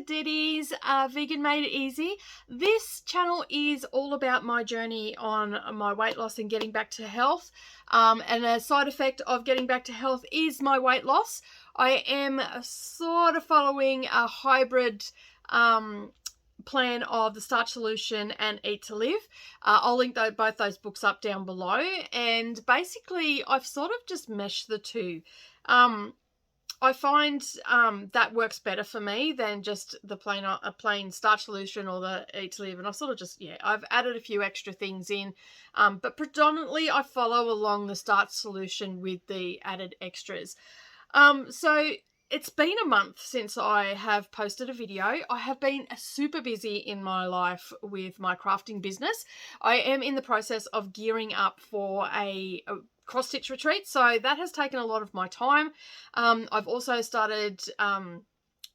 Diddy's Vegan Made Easy. This channel is all about my journey on my weight loss and getting back to health. And a side effect of getting back to health is my weight loss. I am sort of following a hybrid plan of the Starch Solution and Eat to Live. I'll link both those books up down below. And basically, I've sort of just meshed the two. I find that works better for me than just the plain Starch Solution or the Eat to Live. And I've sort of just, I've added a few extra things in. But predominantly, I follow along the Starch Solution with the added extras. So it's been a month since I have posted a video. I have been super busy in my life with my crafting business. I am in the process of gearing up for a cross-stitch retreat, so that has taken a lot of my time. I've also started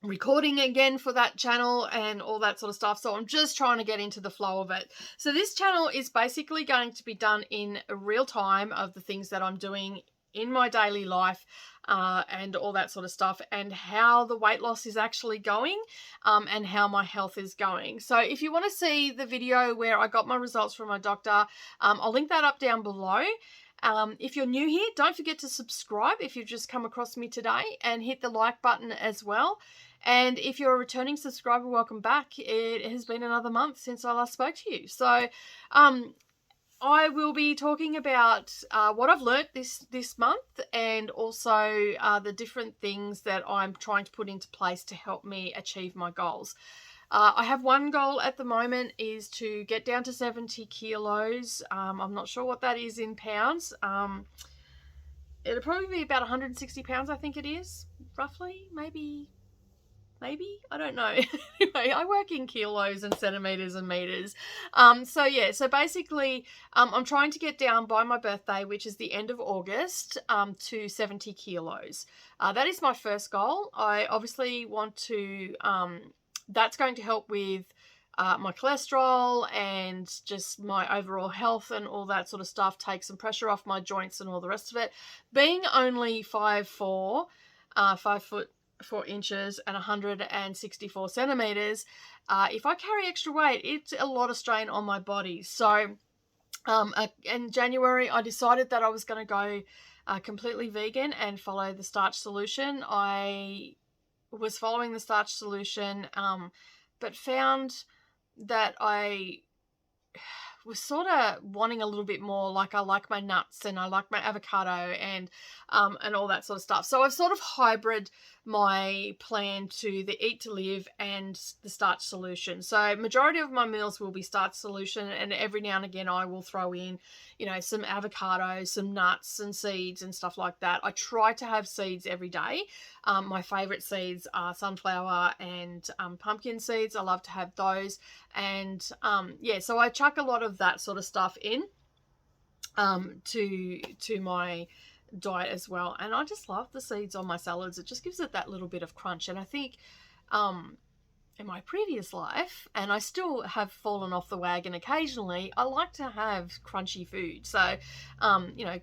recording again for that channel and all that sort of stuff, so I'm just trying to get into the flow of it. So this channel is basically going to be done in real time of the things that I'm doing in my daily life and all that sort of stuff, and how the weight loss is actually going and how my health is going. So if you want to see the video where I got my results from my doctor, I'll link that up down below. If you're new here, don't forget to subscribe if you've just come across me today, and hit the like button as well. And if you're a returning subscriber, welcome back. It has been another month since I last spoke to you. So I will be talking about what I've learnt this month, and also the different things that I'm trying to put into place to help me achieve my goals. I have one goal at the moment, is to get down to 70 kilos. I'm not sure what that is in pounds. It'll probably be about 160 pounds, I think it is, roughly, maybe, I don't know. Anyway, I work in kilos and centimeters and meters. So basically, I'm trying to get down by my birthday, which is the end of August, to 70 kilos. That is my first goal. I obviously want to, that's going to help with my cholesterol and just my overall health and all that sort of stuff, take some pressure off my joints and all the rest of it. Being only 5'4", 5 foot 4 inches and 164 centimeters, if I carry extra weight, it's a lot of strain on my body. So in January, I decided that I was going to go completely vegan and follow the Starch Solution. I was following the Starch Solution, but found that I was sort of wanting a little bit more. Like, I like my nuts and I like my avocado and all that sort of stuff. So I've sort of hybrid my plan to the Eat to Live and the Starch Solution. So majority of my meals will be Starch Solution, and every now and again I will throw in, some avocado, some nuts and seeds and stuff like that. I try to have seeds every day. My favorite seeds are sunflower and pumpkin seeds. I love to have those. And so I chuck a lot of that sort of stuff in to my diet as well. And I just love the seeds on my salads. It just gives it that little bit of crunch. And I think in my previous life, and I still have fallen off the wagon occasionally, I like to have crunchy food. So,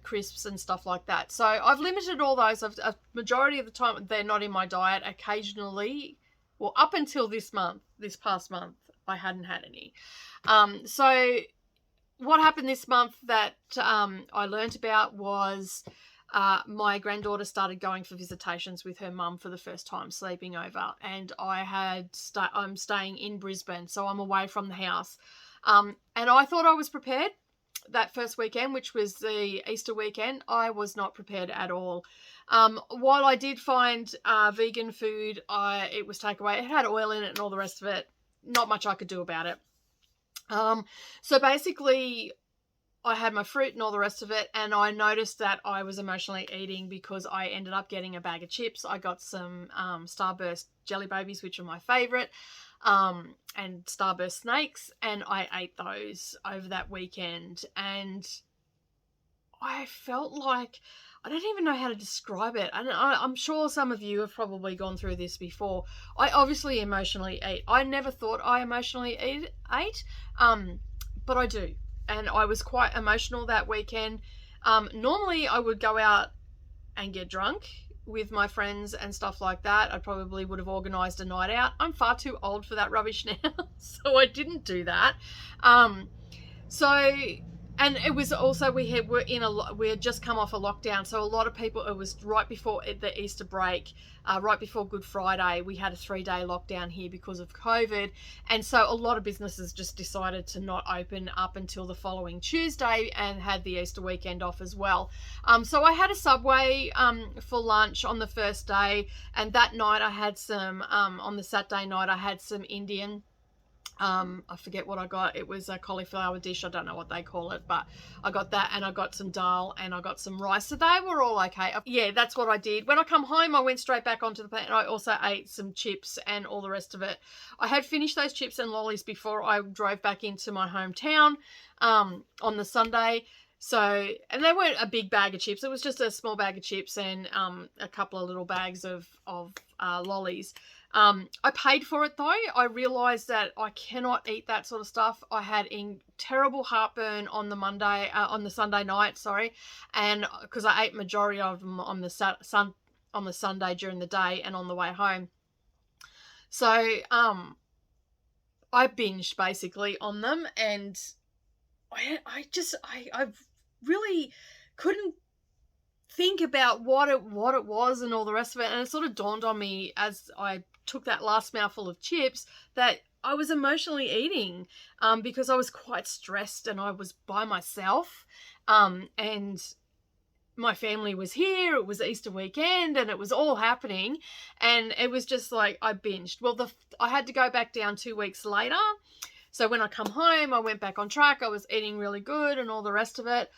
crisps and stuff like that. So I've limited all those. A majority of the time they're not in my diet. Occasionally, well, up until this past month, I hadn't had any. So what happened this month that I learnt about was my granddaughter started going for visitations with her mum for the first time, sleeping over, and I'm staying in Brisbane, so I'm away from the house. And I thought I was prepared that first weekend, which was the Easter weekend. I was not prepared at all. While I did find vegan food, it was takeaway. It had oil in it and all the rest of it. Not much I could do about it. So basically, I had my fruit and all the rest of it, and I noticed that I was emotionally eating because I ended up getting a bag of chips. I got some Starburst Jelly Babies, which are my favourite, and Starburst Snakes, and I ate those over that weekend, and I felt like, I don't even know how to describe it. And I'm sure some of you have probably gone through this before. I obviously emotionally eat. I never thought I emotionally ate, but I do. And I was quite emotional that weekend. Normally I would go out and get drunk with my friends and stuff like that. I probably would have organised a night out. I'm far too old for that rubbish now, so I didn't do that. So, and it was also, we had just come off a lockdown, so a lot of people, it was right before the Easter break, right before Good Friday, we had a 3-day lockdown here because of COVID, and so a lot of businesses just decided to not open up until the following Tuesday and had the Easter weekend off as well. So I had a Subway for lunch on the first day, and that night I had some, on the Saturday night I had some Indian. I forget what I got. It was a cauliflower dish. I don't know what they call it, but I got that, and I got some dal, and I got some rice. So they were all okay. Yeah, that's what I did. When I come home, I went straight back onto the plate, and I also ate some chips and all the rest of it. I had finished those chips and lollies before I drove back into my hometown on the Sunday. So, and they weren't a big bag of chips. It was just a small bag of chips and a couple of little bags of lollies. I paid for it though. I realized that I cannot eat that sort of stuff. I had terrible heartburn on the Sunday night, sorry, and because I ate majority of them on the Sunday during the day and on the way home. So I binged basically on them, and I really couldn't think about what it was and all the rest of it, and it sort of dawned on me as I took that last mouthful of chips that I was emotionally eating because I was quite stressed and I was by myself, and my family was here. It was Easter weekend and it was all happening, and it was just like I binged. Well, I had to go back down 2 weeks later. So when I come home, I went back on track. I was eating really good and all the rest of it.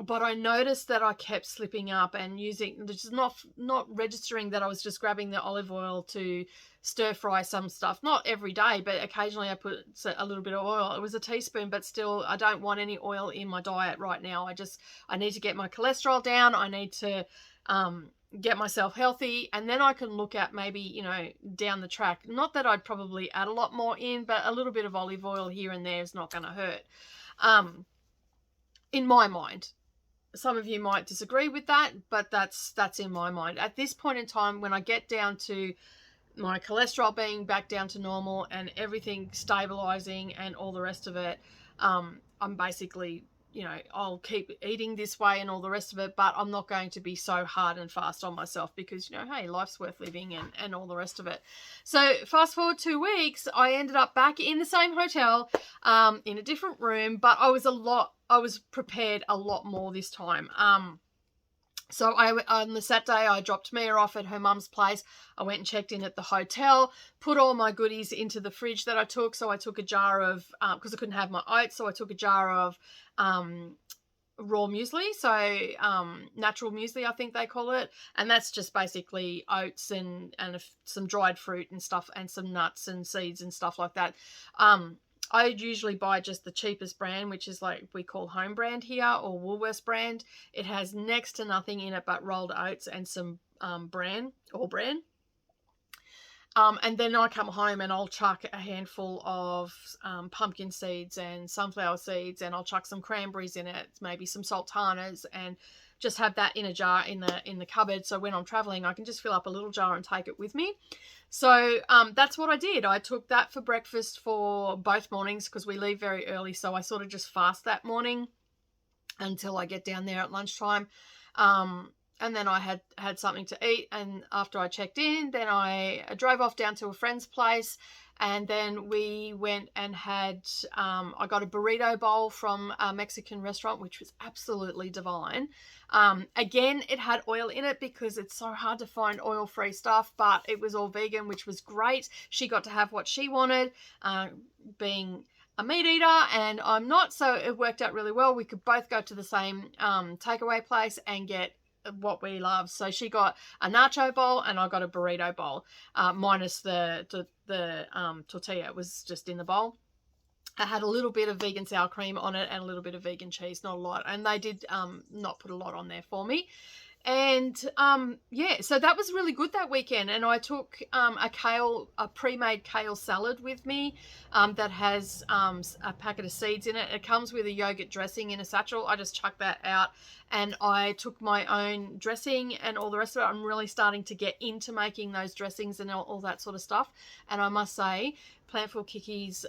But I noticed that I kept slipping up and just not registering that I was just grabbing the olive oil to stir fry some stuff. Not every day, but occasionally I put a little bit of oil. It was a teaspoon, but still, I don't want any oil in my diet right now. I need to get my cholesterol down. I need to get myself healthy, and then I can look at maybe, down the track. Not that I'd probably add a lot more in, but a little bit of olive oil here and there is not going to hurt. In my mind. Some of you might disagree with that, but that's in my mind. At this point in time, when I get down to my cholesterol being back down to normal and everything stabilizing and all the rest of it, I'm basically, I'll keep eating this way and all the rest of it, but I'm not going to be so hard and fast on myself because, hey, life's worth living and all the rest of it. So fast forward 2 weeks, I ended up back in the same hotel, in a different room, but I was prepared a lot more this time. So on the Saturday, I dropped Mia off at her mum's place. I went and checked in at the hotel, put all my goodies into the fridge that I took. So I took a jar of, because I couldn't have my oats, so I took a jar of raw muesli, so natural muesli, I think they call it, and that's just basically oats and some dried fruit and stuff and some nuts and seeds and stuff like that. I usually buy just the cheapest brand, which is like we call home brand here, or Woolworths brand. It has next to nothing in it but rolled oats and some bran. And then I come home and I'll chuck a handful of pumpkin seeds and sunflower seeds, and I'll chuck some cranberries in it, maybe some sultanas, and just have that in a jar in the cupboard. So when I'm traveling, I can just fill up a little jar and take it with me. So that's what I did. I took that for breakfast for both mornings because we leave very early. So I sort of just fast that morning until I get down there at lunchtime. And then I had something to eat. And after I checked in, then I drove off down to a friend's place. And then we went and had, I got a burrito bowl from a Mexican restaurant, which was absolutely divine. Again, it had oil in it because it's so hard to find oil-free stuff, but it was all vegan, which was great. She got to have what she wanted, being a meat eater, and I'm not, so it worked out really well. We could both go to the same takeaway place and get what we love. So she got a nacho bowl and I got a burrito bowl, minus the tortilla. It was just in the bowl. I had a little bit of vegan sour cream on it and a little bit of vegan cheese, not a lot, and they did not put a lot on there for me. And yeah, so that was really good that weekend. And I took a pre-made kale salad with me that has a packet of seeds in it. It comes with a yogurt dressing in a satchel. I just chucked that out, and I took my own dressing and all the rest of it. I'm really starting to get into making those dressings and all that sort of stuff. And I must say, Plantful Kicki's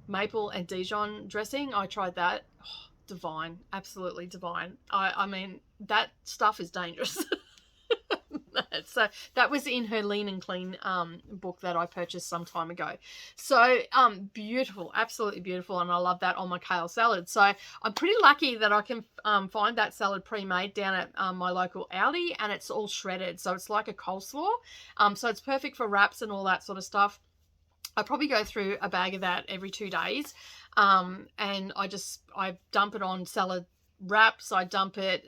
maple and Dijon dressing, I tried that. Oh, divine, absolutely divine. I mean, that stuff is dangerous. So that was in her Lean and Clean book that I purchased some time ago. So beautiful, absolutely beautiful, and I love that on my kale salad. So I'm pretty lucky that I can find that salad pre-made down at my local Aldi, and it's all shredded, so it's like a coleslaw. So it's perfect for wraps and all that sort of stuff. I probably go through a bag of that every 2 days, and I dump it on salad wraps. I dump it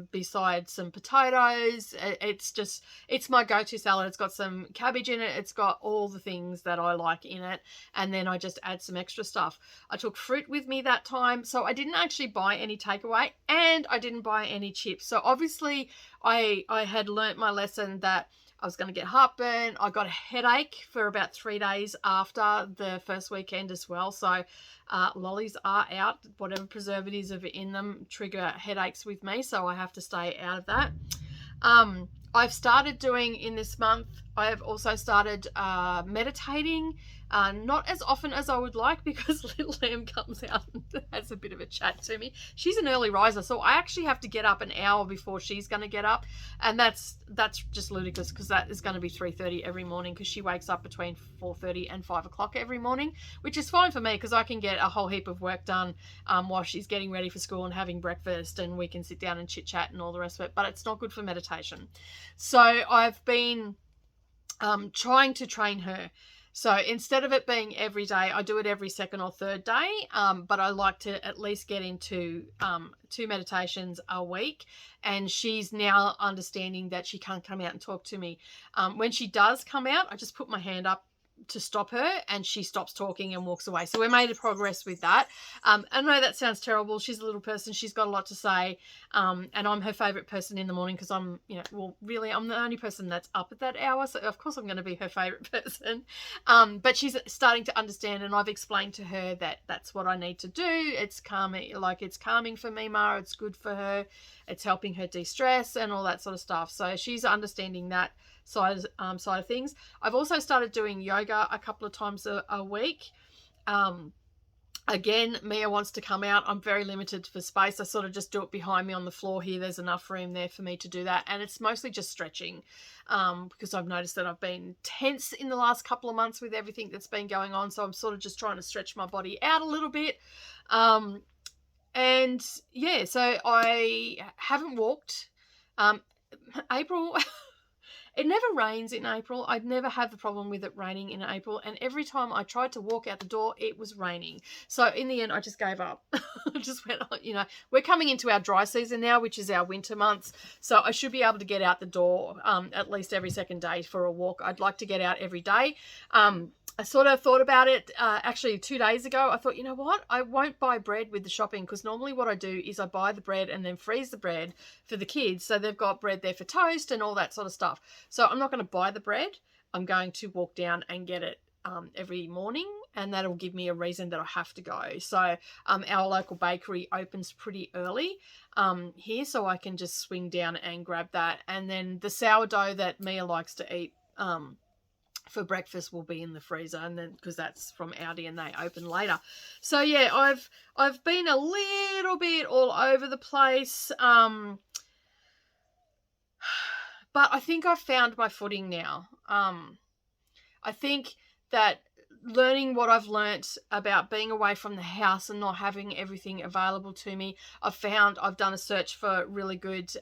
beside some potatoes. It's my go-to salad. It's got some cabbage in it. It's got all the things that I like in it, and then I just add some extra stuff. I took fruit with me that time, so I didn't actually buy any takeaway, and I didn't buy any chips. So obviously I had learnt my lesson that I was going to get heartburn. I got a headache for about 3 days after the first weekend as well. So lollies are out. Whatever preservatives are in them trigger headaches with me, so I have to stay out of that. I've started doing in this month, I have also started meditating. Not as often as I would like, because little Lamb comes out and has a bit of a chat to me. She's an early riser, so I actually have to get up an hour before she's going to get up, and that's just ludicrous, because that is going to be 3:30 every morning, because she wakes up between 4:30 and 5 o'clock every morning, which is fine for me because I can get a whole heap of work done while she's getting ready for school and having breakfast, and we can sit down and chit chat and all the rest of it. But it's not good for meditation, so I've been trying to train her. So instead of it being every day, I do it every second or third day, but I like to at least get into 2 meditations a week. And she's now understanding that she can't come out and talk to me. When she does come out, I just put my hand up to stop her, and she stops talking and walks away. So we made a progress with that. I know that sounds terrible. She's a little person. She's got a lot to say. And I'm her favorite person in the morning, because I'm the only person that's up at that hour. So of course I'm going to be her favorite person. But she's starting to understand, and I've explained to her that that's what I need to do. It's calming, it's calming for me, Ma. It's good for her. It's helping her de-stress and all that sort of stuff. So she's understanding that side of things. I've also started doing yoga a couple of times a week. Again, Mia wants to come out. I'm very limited for space. I sort of just do it behind me on the floor here. There's enough room there for me to do that. And it's mostly just stretching, because I've noticed that I've been tense in the last couple of months with everything that's been going on. So I'm sort of just trying to stretch my body out a little bit. And yeah, so I haven't walked. April... It never rains in April. I'd never have the problem with it raining in April. And every time I tried to walk out the door, it was raining. So in the end, I just gave up. I just went, we're coming into our dry season now, which is our winter months. So I should be able to get out the door at least every second day for a walk. I'd like to get out every day. I sort of thought about it actually 2 days ago. I thought, you know what? I won't buy bread with the shopping, because normally what I do is I buy the bread and then freeze the bread for the kids. So they've got bread there for toast and all that sort of stuff. So I'm not going to buy the bread. I'm going to walk down and get it every morning, and that'll give me a reason that I have to go. So our local bakery opens pretty early here, so I can just swing down and grab that. And then the sourdough that Mia likes to eat for breakfast will be in the freezer, and then because that's from Aldi and they open later. So yeah, I've been a little bit all over the place, but I think I've found my footing now. I think that learning what I've learnt about being away from the house and not having everything available to me, I've done a search for really good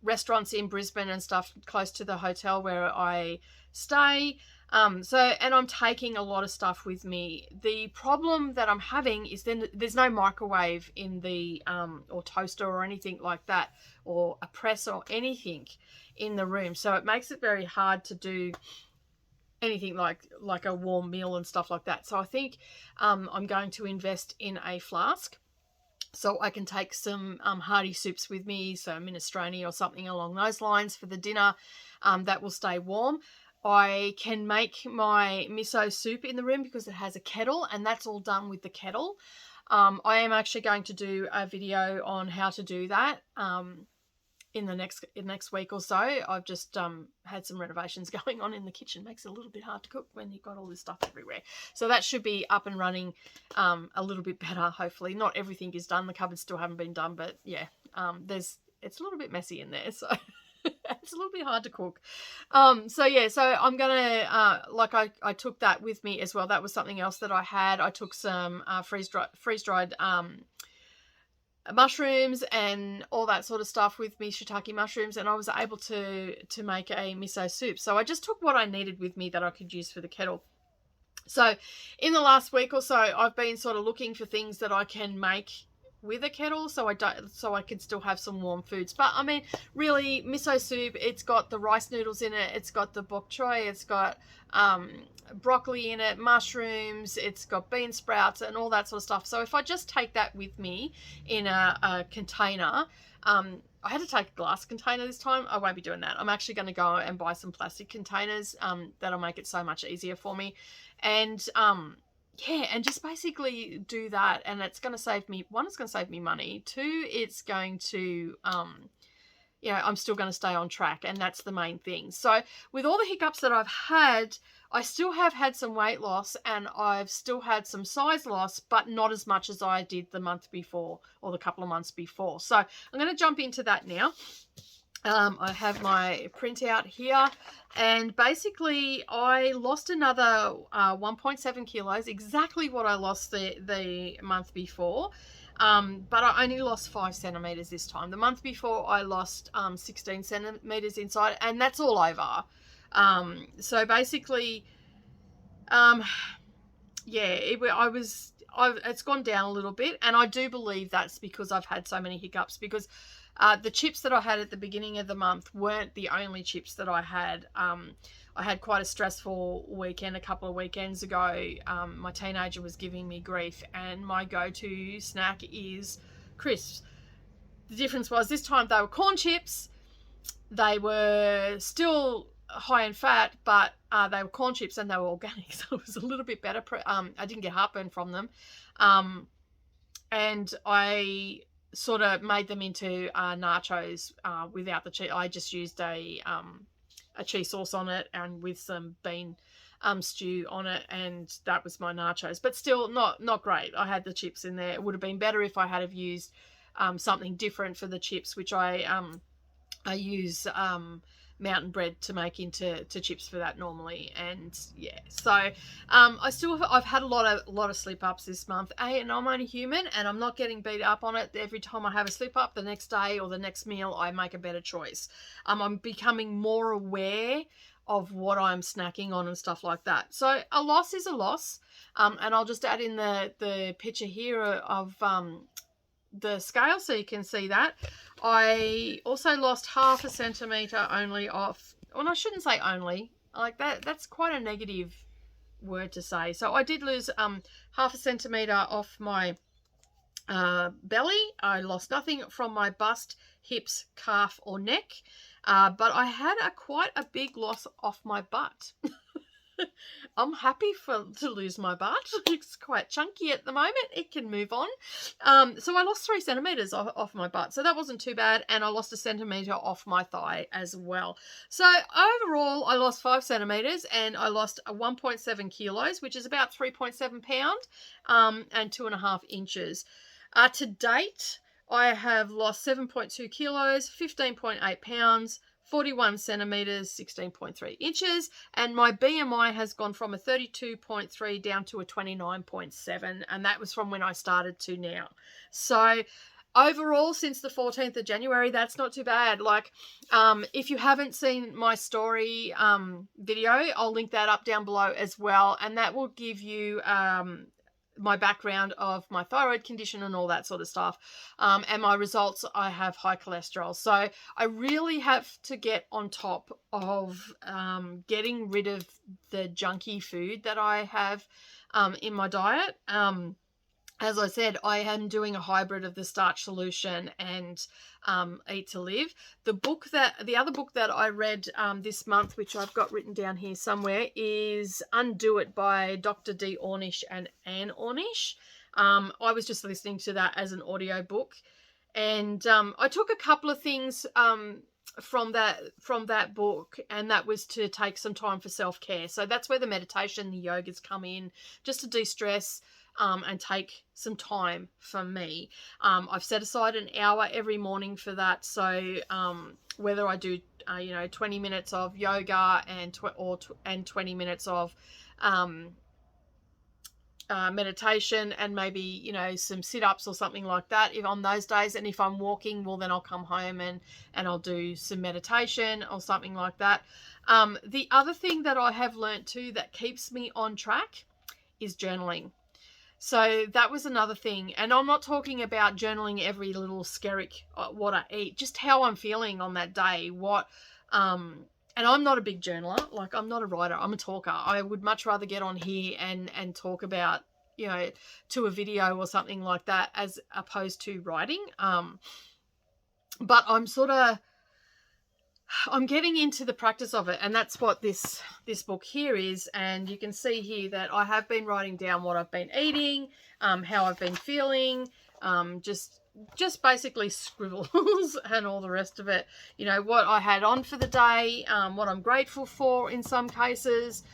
restaurants in Brisbane and stuff close to the hotel where I stay. And I'm taking a lot of stuff with me. The problem that I'm having is then there's no microwave in the or toaster or anything like that, or a press or anything in the room. So it makes it very hard to do anything like a warm meal and stuff like that. So I think I'm going to invest in a flask. so I can take some hearty soups with me, so minestrone or something along those lines for the dinner that will stay warm. I can make my miso soup in the room because it has a kettle, and that's all done with the kettle. I am actually going to do a video on how to do that in the next week or so. I've just had some renovations going on in the kitchen. Makes it a little bit hard to cook when you've got all this stuff everywhere. So that should be up and running a little bit better, hopefully. Not everything is done. The cupboards still haven't been done, but yeah, it's a little bit messy in there, so it's a little bit hard to cook. So yeah, so I'm gonna like I took that with me as well. That was something else that I had. I took some freeze-dried mushrooms and all that sort of stuff with me, shiitake mushrooms, and I was able to make a miso soup. So I just took what I needed with me that I could use for the kettle. So in the last week or so, I've been sort of looking for things that I can make with a kettle, so I can still have some warm foods. But I mean, really, miso soup, it's got the rice noodles in it, it's got the bok choy, it's got broccoli in it, mushrooms, it's got bean sprouts and all that sort of stuff. So if I just take that with me in a container, I had to take a glass container this time. I won't be doing that. I'm actually going to go and buy some plastic containers. That'll make it so much easier for me. And yeah, and just basically do that, and it's going to save me, one, it's going to save me money, two, it's going to, you know, I'm still going to stay on track, and that's the main thing. So with all the hiccups that I've had, I still have had some weight loss, and I've still had some size loss, but not as much as I did the month before, or the couple of months before. So I'm going to jump into that now. I have my printout here, and basically I lost another 1.7 kilos, exactly what I lost the month before, but I only lost 5 centimeters this time. The month before I lost 16 centimeters inside, and that's all over. So basically, yeah, it's gone down a little bit, and I do believe that's because I've had so many hiccups, because the chips that I had at the beginning of the month weren't the only chips that I had. I had quite a stressful weekend a couple of weekends ago. My teenager was giving me grief, and my go-to snack is crisps. The difference was this time they were corn chips. They were still high in fat, but they were corn chips and they were organic, so it was a little bit better. I didn't get heartburn from them. And I sort of made them into nachos without the cheese. I just used a cheese sauce on it and with some bean stew on it, and that was my nachos. But still not great. I had the chips in there. It would have been better if I had have used something different for the chips, which I use mountain bread to make into chips for that normally. And yeah, so I've had a lot of slip ups this month, and I'm only human, and I'm not getting beat up on it. Every time I have a slip up, the next day or the next meal I make a better choice. I'm becoming more aware of what I'm snacking on and stuff like that. So a loss is a loss, and I'll just add in the picture here of the scale so you can see that. I also lost 0.5 centimeter only off, well, I shouldn't say only, like that's quite a negative word to say. So I did lose 0.5 centimeter off my belly. I lost nothing from my bust, hips, calf or neck, but I had quite a big loss off my butt. I'm happy to lose my butt. It's quite chunky at the moment. It can move on. So I lost 3 centimeters off my butt. So that wasn't too bad. And I lost 1 centimeter off my thigh as well. So overall, I lost 5 centimeters and I lost 1.7 kilos, which is about 3.7 pounds, and 2.5 inches. To date, I have lost 7.2 kilos, 15.8 pounds, 41 centimeters, 16.3 inches, and my BMI has gone from a 32.3 down to a 29.7, and that was from when I started to now. So overall, since the 14th of January, that's not too bad. Like, if you haven't seen my story video, I'll link that up down below as well, and that will give you my background of my thyroid condition and all that sort of stuff, and my results. I have high cholesterol, so I really have to get on top of getting rid of the junky food that I have in my diet. as I said, I am doing a hybrid of the Starch solution and Eat to Live. The other book that I read this month, which I've got written down here somewhere, is Undo It by Dr. D. Ornish and Anne Ornish. I was just listening to that as an audio book, and I took a couple of things from that book, and that was to take some time for self-care. So that's where the meditation, the yogas come in, just to de-stress. And take some time for me. I've set aside an hour every morning for that. So whether I do, 20 minutes of yoga and 20 minutes of meditation, and maybe, some sit-ups or something like that if on those days. And if I'm walking, well, then I'll come home and I'll do some meditation or something like that. The other thing that I have learnt too that keeps me on track is journaling. So that was another thing. And I'm not talking about journaling every little skerrick, what I eat, just how I'm feeling on that day. And I'm not a big journaler. Like, I'm not a writer. I'm a talker. I would much rather get on here and talk about, to a video or something like that, as opposed to writing. But I'm getting into the practice of it, and that's what this book here is. And you can see here that I have been writing down what I've been eating, how I've been feeling, just basically scribbles and all the rest of it. What I had on for the day, what I'm grateful for in some cases,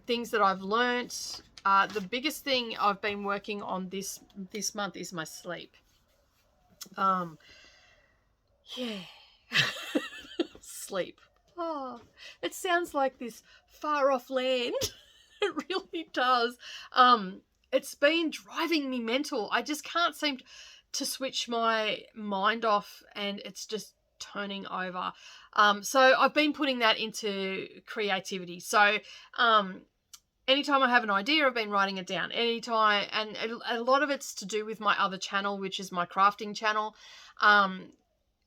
things that I've learnt. The biggest thing I've been working on this month is my sleep. Yeah. Sleep. Oh, it sounds like this far off land. It really does. It's been driving me mental. I just can't seem to switch my mind off, and it's just turning over. So I've been putting that into creativity. So anytime I have an idea, I've been writing it down. Anytime, and a lot of it's to do with my other channel, which is my crafting channel.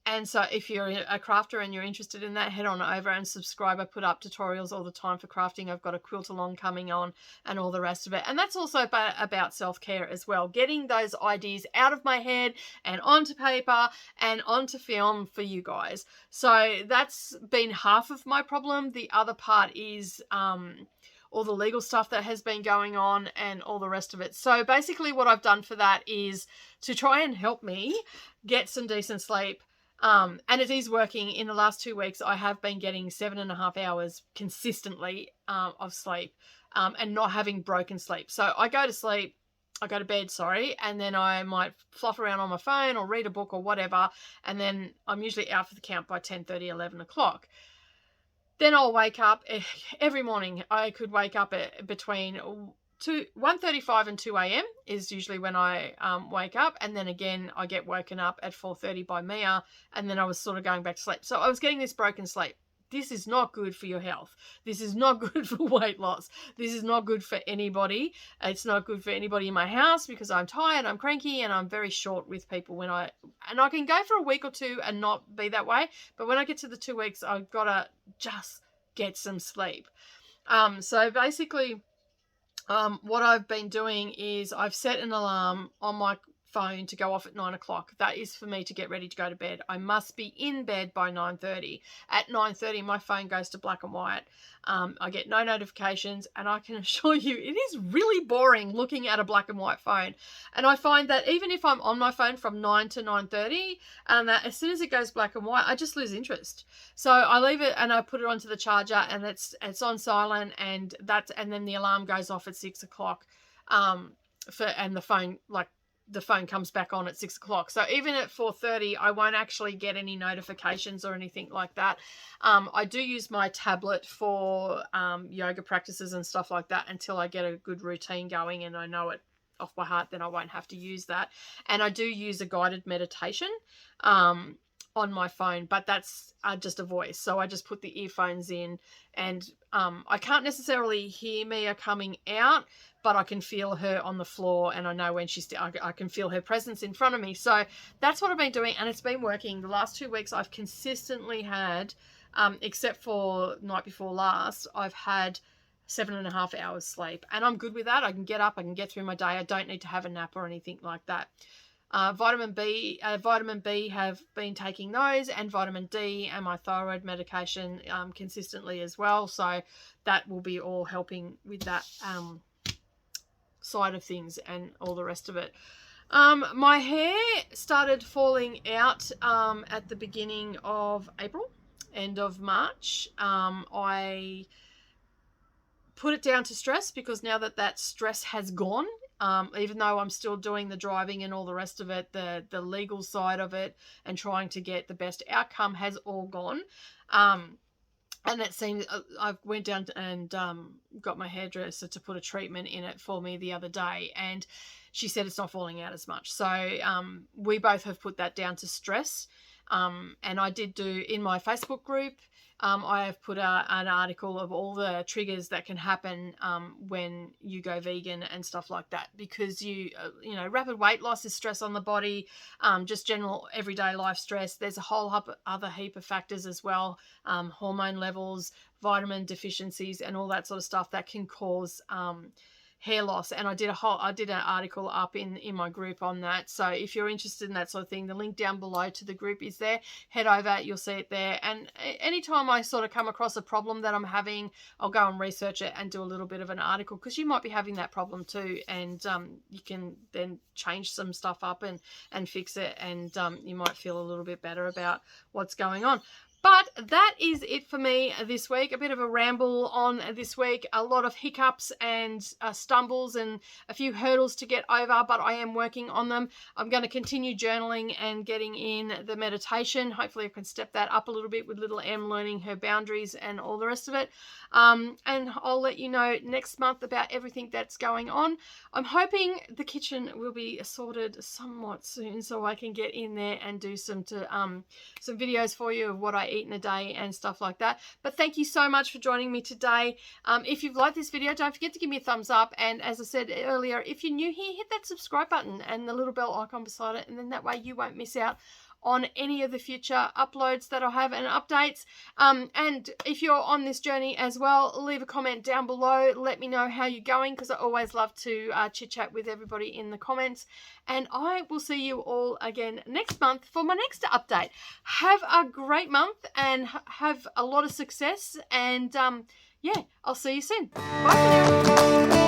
And so if you're a crafter and you're interested in that, head on over and subscribe. I put up tutorials all the time for crafting. I've got a quilt along coming on and all the rest of it. And that's also about self-care as well. Getting those ideas out of my head and onto paper and onto film for you guys. So that's been half of my problem. The other part is all the legal stuff that has been going on and all the rest of it. So basically what I've done for that is to try and help me get some decent sleep. And it is working. In the last 2 weeks, I have been getting 7.5 hours consistently of sleep, and not having broken sleep. So I go to bed, and then I might fluff around on my phone or read a book or whatever, and then I'm usually out for the count by 10:30, 11 o'clock. Then I'll wake up every morning. I could wake up between 1:35 and 2 a.m. is usually when I wake up, and then again I get woken up at 4:30 by Mia, and then I was sort of going back to sleep. So I was getting this broken sleep. This is not good for your health. This is not good for weight loss. This is not good for anybody. It's not good for anybody in my house, because I'm tired, I'm cranky, and I'm very short with people and I can go for a week or two and not be that way, but when I get to the 2 weeks, I've got to just get some sleep. So basically, what I've been doing is I've set an alarm on my phone to go off at 9 o'clock. That is for me to get ready to go to bed. I must be in bed by 9:30. At 9:30, my phone goes to black and white. I get no notifications, and I can assure you it is really boring looking at a black and white phone. And I find that even if I'm on my phone from 9 to 9:30, and that as soon as it goes black and white, I just lose interest. So I leave it and I put it onto the charger, and it's on silent, and then the alarm goes off at 6 o'clock. And the phone comes back on at 6 o'clock. So even at 4:30, I won't actually get any notifications or anything like that. I do use my tablet for yoga practices and stuff like that until I get a good routine going and I know it off by heart. Then I won't have to use that. And I do use a guided meditation on my phone, but that's just a voice. So I just put the earphones in, and I can't necessarily hear Mia coming out, but I can feel her on the floor, and I know when I can feel her presence in front of me. So that's what I've been doing, and it's been working. The last 2 weeks I've consistently had, except for night before last, I've had 7.5 hours sleep, and I'm good with that. I can get up, I can get through my day. I don't need to have a nap or anything like that. Vitamin B have been taking those, and vitamin D and my thyroid medication consistently as well. So that will be all helping with that side of things and all the rest of it. My hair started falling out at the beginning of April, end of March. I put it down to stress, because now that stress has gone, even though I'm still doing the driving and all the rest of it, the legal side of it and trying to get the best outcome has all gone. And it seems I went down and got my hairdresser to put a treatment in it for me the other day, and she said it's not falling out as much. So we both have put that down to stress. And I did do in my Facebook group, I have put an article of all the triggers that can happen when you go vegan and stuff like that, because you know, rapid weight loss is stress on the body, just general everyday life stress. There's a whole other heap of factors as well, hormone levels, vitamin deficiencies, and all that sort of stuff that can cause hair loss. And I did an article up in my group on that. So if you're interested in that sort of thing, the link down below to the group is there. Head over, you'll see it there. And anytime I sort of come across a problem that I'm having, I'll go and research it and do a little bit of an article, because you might be having that problem too, and you can then change some stuff up and fix it, and you might feel a little bit better about what's going on. But that is it for me this week. A bit of a ramble on this week. A lot of hiccups and stumbles and a few hurdles to get over, but I am working on them. I'm going to continue journaling and getting in the meditation. Hopefully I can step that up a little bit with little Em learning her boundaries and all the rest of it. And I'll let you know next month about everything that's going on. I'm hoping the kitchen will be sorted somewhat soon, so I can get in there and do some videos for you of what I eat in a day and stuff like that. But thank you so much for joining me today. If you've liked this video, don't forget to give me a thumbs up, and as I said earlier, if you're new here, hit that subscribe button and the little bell icon beside it, and then that way you won't miss out on any of the future uploads that I have and updates. And if you're on this journey as well, leave a comment down below. Let me know how you're going, because I always love to chit chat with everybody in the comments. And I will see you all again next month for my next update. Have a great month and have a lot of success. And yeah, I'll see you soon. Bye for now.